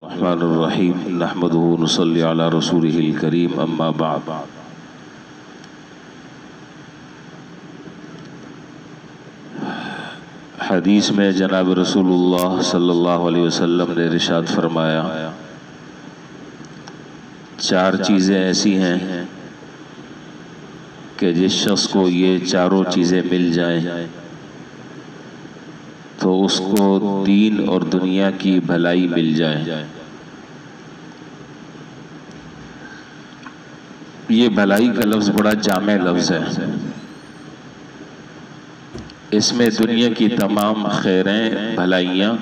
रहमानुर्रहीम नहमदुहु व नुसल्ली अला रसूलिहिल करीम अम्मा बाद। हदीस में जनाब रसूलुल्लाह सल्लल्लाहु अलैहि वसल्लम ने इरशाद फरमाया, चार चीज़ें ऐसी हैं कि जिस शख्स को ये चारों चीज़ें मिल जाएं तो उसको दीन और दुनिया की भलाई मिल जाए। ये भलाई का लफ्ज़ बड़ा जामे लफ्ज़ है। इसमें दुनिया की तमाम खैरें, भलाइयाँ,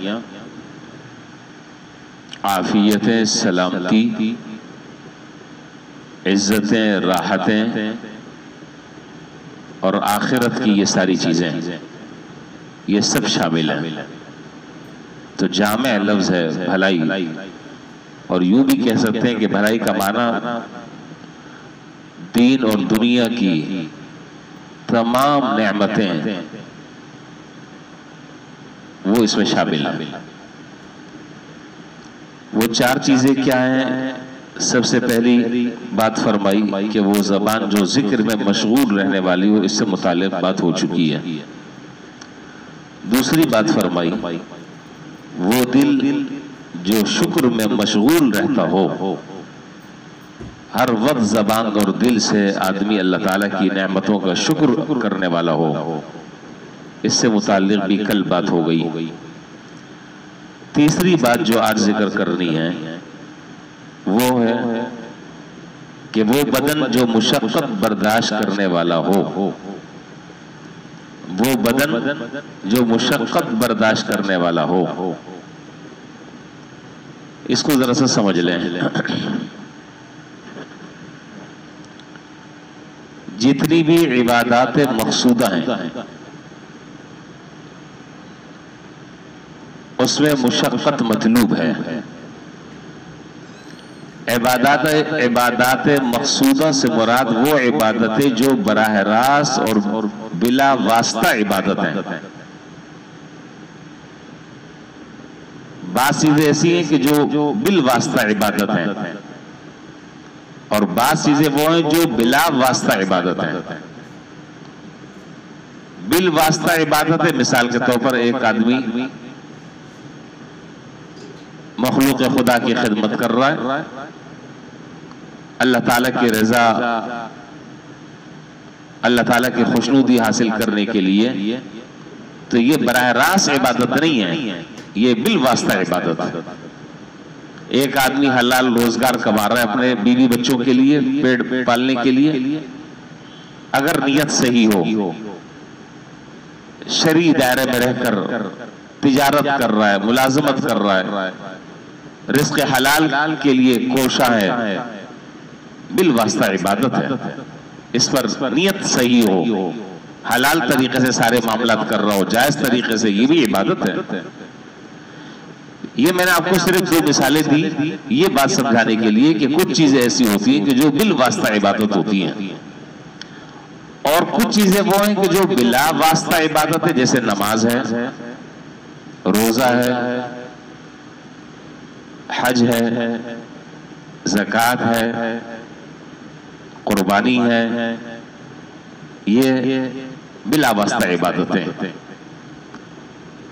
आफियतें, सलामती, इज़्ज़तें, राहतें और आखिरत की ये सारी चीज़ें, ये सब शामिल है। तो जामे लफ्ज़ है भलाई। और यूं भी कह सकते हैं कि भलाई का माना दीन और दुनिया की तमाम नेमतें वो इसमें शामिल है। वो चार चीजें क्या हैं? सबसे पहली बात फरमाई कि वो ज़बान जो जिक्र में मशगूल रहने वाली हो, इससे मुताल्लिक़ बात हो चुकी है। दूसरी बात फरमाई वो दिल जो शुक्र में मशगूल रहता हो, हर वक्त ज़बान और दिल से आदमी अल्लाह ताला की नेमतों का शुक्र करने वाला हो, इससे मुताल्लिक़ भी कल बात हो गई। तीसरी बात जो आज जिक्र करनी है वो है कि वो बदन जो मुशक्क़त बर्दाश्त करने वाला हो, वो बदन जो मुशक्क़त बर्दाश्त करने वाला हो, इसको जरा सा समझ लें। जितनी भी इबादत मक़सूदा हैं उसमें मुशक्क़त मतलूब है। इबादत मक़सूदा से मुराद वो इबादतें जो बराह रास्त और बिला वास्ता इबादत हैं। बात चीजें ऐसी हैं कि जो बिल वास्ता इबादत हैं और बात चीजें वो हैं जो बिला वास्ता इबादत हैं। बिल वास्ता इबादत है, मिसाल के तौर पर एक आदमी मखलूक खुदा की खिदमत कर रहा है, अल्लाह ताला की रजा, अल्लाह ताला की खुशनुदी हासिल करने के लिए, तो ये बराह रास्त इबादत नहीं है, ये बिल वास्ता इबादत है। एक आदमी हलाल रोजगार कमा रहा है अपने बीवी बच्चों के लिए, पेट पालने के लिए, अगर नियत सही हो, शरई दायरे में रहकर तिजारत कर रहा है, मुलाजमत कर रहा है, रिज़्क़ हलाल के लिए कोशा है, बिल वास्ता इबादत है। इस पर नियत सही हो, हलाल तरीके से सारे मामलात कर रहा हो, जायज तरीके से, ये भी इबादत है। ये मैंने आपको सिर्फ दो मिसालें दी ये बात समझाने के लिए कि कुछ चीजें ऐसी होती हैं कि जो बिल वास्ता इबादत होती हैं और कुछ चीजें वो हैं कि जो बिला वास्ता इबादत है, जैसे नमाज है, रोजा है, हज है, ज़कात है, कुर्बानी है, ये बिला वास्ता इबादतें हैं।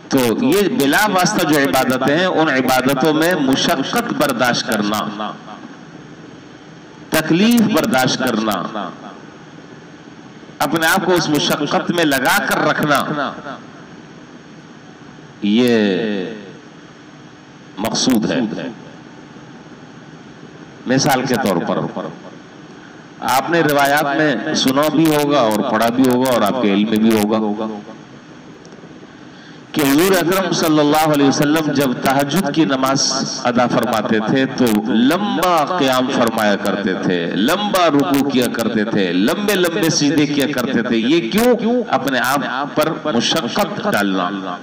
तो ये बिला वास्ता जो इबादतें हैं, उन इबादतों में मुशक्क़त बर्दाश्त करना, तकलीफ बर्दाश्त करना, अपने आप को उस मुशक्क़त में लगा कर रखना, ये मकसूद है। मिसाल के तौर पर आपने रिवायात में सुना भी होगा और पढ़ा भी होगा और आपके इल्म में भी होगा कि हुज़ूर अकरम सल्लल्लाहु अलैहि वसल्लम जब तहज्जुद की नमाज अदा फरमाते थे तो लंबा क़याम फरमाया करते थे, लंबा रुकू किया करते थे, लंबे लंबे सीधे किया करते थे। ये क्यों? अपने आप पर मुशक्क़त डालना,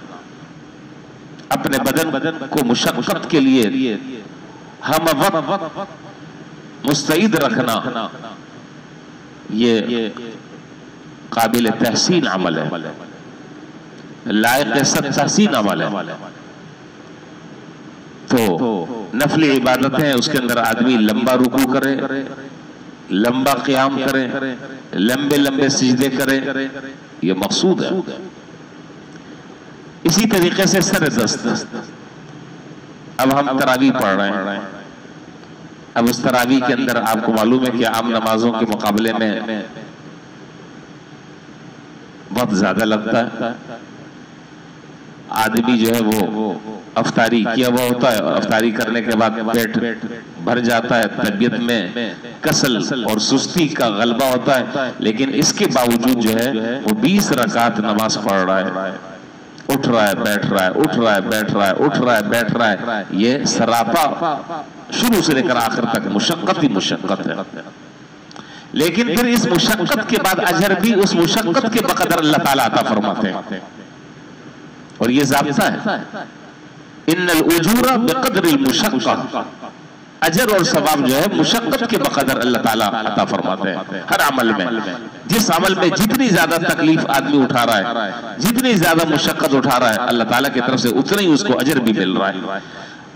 अपने बदन को मुशक्क़त के लिए हम वक्त मुस्तैद रखना, ये काबिल तहसीन अमल है, लायक तहसीन अमल है। तो नफली इबादत है, उसके अंदर आदमी लंबा रुकू करे, लंबा क़याम करे, लंबे लंबे सिजदे करे, ये मकसूद है। इसी तरीके से सरदस्त, अब हम तरावी पढ़ रहे हैं। अब उस तरावी के अंदर आपको मालूम है कि आम नमाजों के मुकाबले में बहुत ज्यादा लगता है। आदमी जो है वो अफ्तारी किया हुआ होता है और अफ्तारी करने के बाद पेट भर जाता है, तबीयत में कसल और सुस्ती का गलबा होता है, लेकिन इसके बावजूद जो है वो 20 रकात नमाज पढ़ रहा है, उठ रहा है, बैठ रहा है, उठ रहा है, बैठ रहा है, उठ रहा है, बैठ रहा है। ये सरापा शुरू से लेकर आखिर तक मुशक्कत ही मुशक्कत है। लेकिन फिर इस मुशक्कत के बाद अजर भी उस मुशक्कत के बकदर अल्लाह ताला अता फरमाते हैं, और ये ज़ाब्ता है, इन्नल उजूरा बिक़द्रिल मुशक्का, अजर और सवाब जो है मुशक्कत के बकदर अल्लाह ताला अता फरमाते हैं। हर अमल में, जिस अमल में जितनी ज्यादा तकलीफ आदमी उठा रहा है, जितनी ज्यादा मुशक्कत उठा रहा है, अल्लाह ताला की तरफ से उतना ही उसको अजर भी मिल रहा है।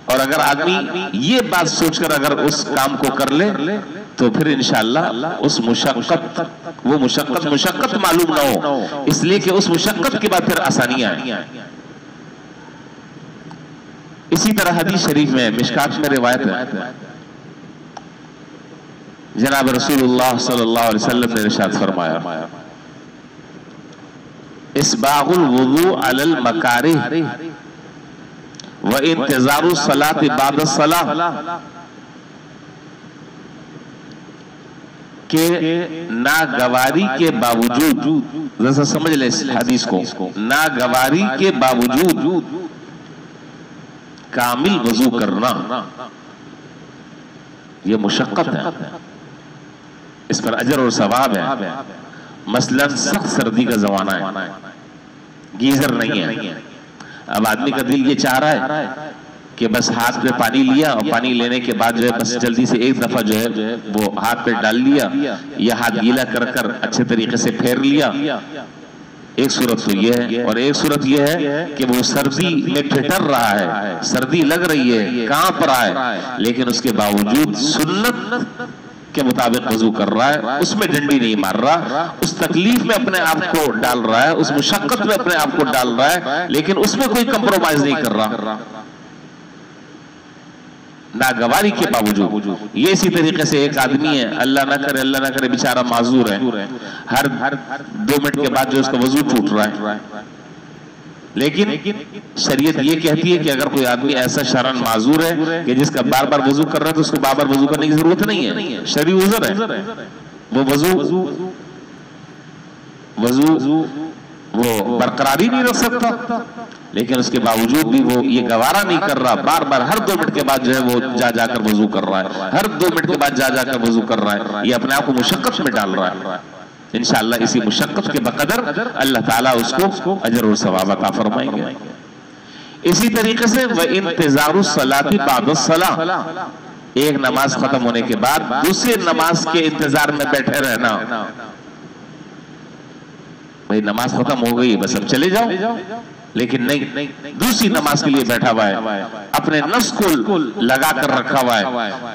और अगर आदमी ये बात सोचकर अगर उस काम को कर ले तो फिर इंशाअल्लाह उस मुशक्कत मालूम ना हो, इसलिए कि उस मुशक्कत के बाद फिर आसानियां हैं। इसी तरह हदीस शरीफ में मिशकात में रिवायत है, जनाब रसूलुल्लाह सल्लल्लाहु अलैहि वसल्लम ने इरशाद फरमाया, इस्बागुल वुज़ू अलल मकारिह व इंतज़ारु सलात बाद सलाह, के नागवारी के बावजूद, जैसा समझ ले इस हदीस को, नागवारी के बावजूद कामिल वजू करना, यह मुशक्कत है, इस पर अजर और सवाब है। मसलन सख्त सर्दी का जमाना है, गीजर नहीं है, अब आदमी का दिल ये चाह रहा है कि बस हाथ पे पानी लिया और पानी लेने के बाद जो है बस जल्दी से एक दफा जो है वो हाथ पे डाल लिया या हाथ गीला कर कर अच्छे तरीके से फेर लिया। एक सूरत तो ये है, और एक सूरत ये है कि वो सर्दी में ठिठर रहा है, सर्दी लग रही है, कांप रहा है, लेकिन उसके बावजूद सुन्नत के मुताबिक वजू कर रहा है, उसमें डंडी नहीं मार रहा, उस तकलीफ में अपने आप को डाल रहा है, उस मुशक्कत में अपने आप को डाल रहा है, लेकिन उसमें कोई कंप्रोमाइज नहीं कर रहा नागवारी के बावजूद। ये इसी तरीके से एक आदमी है, अल्लाह ना करे बेचारा माजूर है, हर 2 मिनट के बाद जो उसका वजू टूट रहा है, लेकिन शरीयत ये कहती है कि अगर कोई आदमी ऐसा शरन माजूर है कि जिसका बार बार वजू कर रहा है तो उसको बार बार वजू करने की जरूरत नहीं है, शरीर उज़र है, वो वजू वो बरकरार ही नहीं रख सकता, लेकिन उसके बावजूद भी वो ये गवारा नहीं कर रहा, बार बार हर 2 मिनट के बाद जो है वो जा जाकर वजू कर रहा है, हर 2 मिनट के बाद जा जाकर वजू कर रहा है, ये अपने आप को मुशक्कत में डाल रहा है। इंशाअल्लाह इसी मुशक्कत के बकदर अल्लाह ताला उसको अजर और सवाब अता फरमाएंगे। इसी तरीके से व इंतज़ारु सलाति बाद सलाह, एक नमाज खत्म होने के बाद दूसरे नमाज के इंतजार में बैठे रहना, भाई नमाज खत्म हो गई बस अब चले जाओ, लेकिन नहीं, दूसरी नमाज के लिए बैठा हुआ है, अपने नफ्स को लगा कर रखा हुआ है,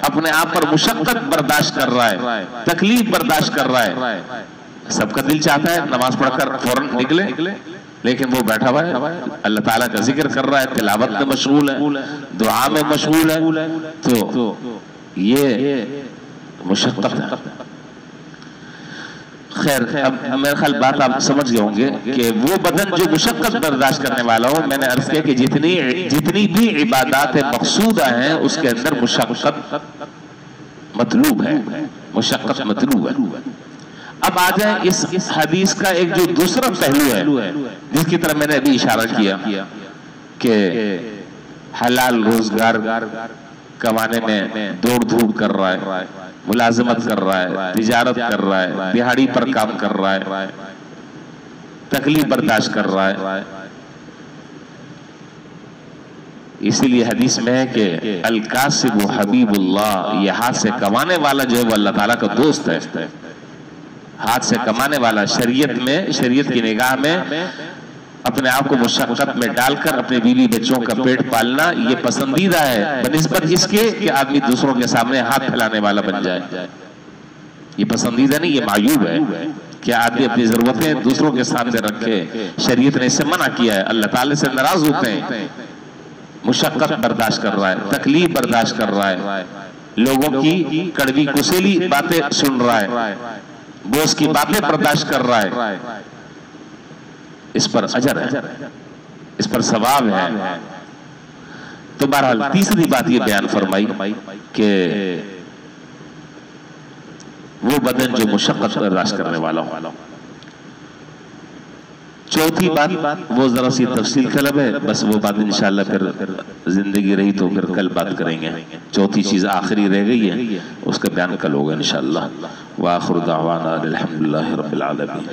अपने आप पर मुशक्कत बर्दाश्त कर रहा है, तकलीफ बर्दाश्त कर रहा है। सबका दिल चाहता है नमाज पढ़कर फौरन निकले, लेकिन वो बैठा हुआ है, अल्लाह ताला का जिक्र कर रहा है, तिलावत में मशगूल है, दुआ में मशगूल है, तो ये मुशक्कत है। खैर, अब मेरे ख्याल बात आप समझ गए होंगे कि वो बदन जो मुशक्कत बर्दाश्त करने वाला हो, मैंने अर्ज किया कि जितनी भी इबादत मकसूदा हैं उसके अंदर मुशक्कत मतलूब है, मुशक्कत मतलूब है। अब आ जाए इस हदीस का एक जो दूसरा पहलू है, जिसकी तरफ मैंने अभी इशारा किया कि हलाल रोजगार कमाने में दौड़ धूप कर रहा है, मुलाजमत कर रहा है, तिजारत कर रहा है, दिहाड़ी पर काम कर रहा है, तकलीफ बर्दाश्त कर रहा है। इसीलिए हदीस में है कि अल कासिबु हबीबुल्लाह, ये हाथ से कमाने वाला जो है वो अल्लाह ताला का दोस्त है। हाथ से कमाने वाला शरीयत में, शरीयत की निगाह में अपने आप को मुशक्कत में डालकर अपने बीवी बच्चों का पेट पालना ये पसंदीदा है बनिस्बत इसके कि आदमी दूसरों के सामने हाथ फैलाने वाला बन जाए। ये पसंदीदा नहीं, ये मायूब है कि आदमी अपनी जरूरतें दूसरों के सामने रखे। शरीयत ने इससे मना किया है। अल्लाह ताला से नाराज होते हैं। मुशक्कत बर्दाश्त कर रहा है, तकलीफ बर्दाश्त कर रहा है, लोगों की कड़वी कुसेली बातें सुन रहा है, बोझ की बातें बर्दाश्त कर रहा है, इस पर अजर है, इस पर सवाब है। तो बहरहाल तीसरी बात ये बयान फरमाई कि वो बदन जो मुशक्कत बर्दाश्त करने वाला हो। चौथी बात वो जरा सी तफसील तलब है, बस वो बात इंशाअल्लाह फिर जिंदगी रही तो फिर कल बात करेंगे। चौथी चीज आखिरी रह गई है, उसका बयान कल होगा इंशाअल्लाह। व आखिर दावाना अल्हम्दुलिल्लाहि रब्बिल आलमीन।